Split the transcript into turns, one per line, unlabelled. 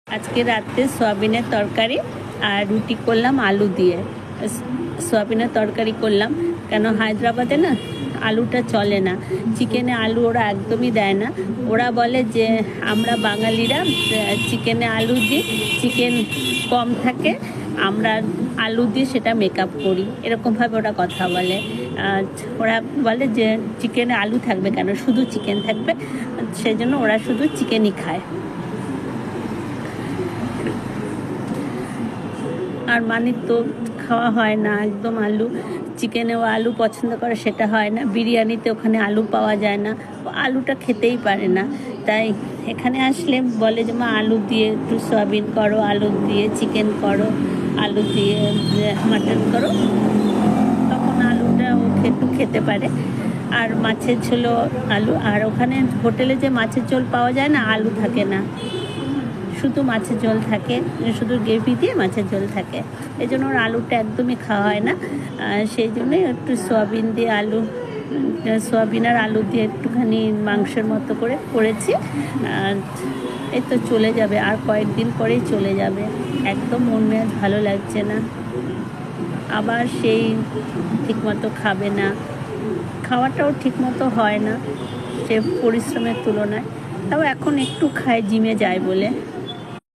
আজকে রাতে সয়াবিনের তরকারি আর রুটি করলাম আলু দিয়ে। সয়াবিনের তরকারি করলাম, কেন হায়দ্রাবাদে না আলুটা চলে না, চিকেনে আলু ওরা একদমই দেয় না। ওরা বলে যে আমরা বাঙালিরা চিকেনে আলু দিই, চিকেন কম থাকে, আমরা আলু দিয়ে সেটা মেকআপ করি, এরকমভাবে ওরা কথা বলে। ওরা বলে যে চিকেনে আলু থাকবে কেন, শুধু চিকেন থাকবে, সেই জন্য ওরা শুধু চিকেনই খায়। আর মানিক তো খাওয়া হয় না একদম, আলু চিকেনেও আলু পছন্দ করে সেটা হয় না, বিরিয়ানিতে ওখানে আলু পাওয়া যায় না, আলুটা খেতেই পারে না। তাই এখানে আসলে বলে যে মা আলু দিয়ে একটু সয়াবিন করো, আলু দিয়ে চিকেন করো, আলু দিয়ে মাটন করো, তখন আলুটা ও একটু খেতে পারে। আর মাছের ঝোলও আলু, আর ওখানে হোটেলে যে মাছের ঝোল পাওয়া যায় না, আলু থাকে না, শুধু মাছের ঝোল থাকে, শুধু গ্রেভি দিয়ে মাছের ঝোল থাকে, এই জন্য ওর আলুটা একদমই খাওয়া হয় না। সেই জন্যই একটু সয়াবিন দিয়ে আলু, সয়াবিন আর আলু দিয়ে একটুখানি মাংসের মতো করে করেছি। এই তো চলে যাবে, আর কয়েকদিন পরেই চলে যাবে। একদম মন মেজাজ ভালো লাগছে না, আবার সেই ঠিকমতো খাবে না, খাওয়াটাও ঠিকমতো হয় না সে পরিশ্রমের তুলনায়। তাও এখন একটু খায়, জিমে যায় বলে।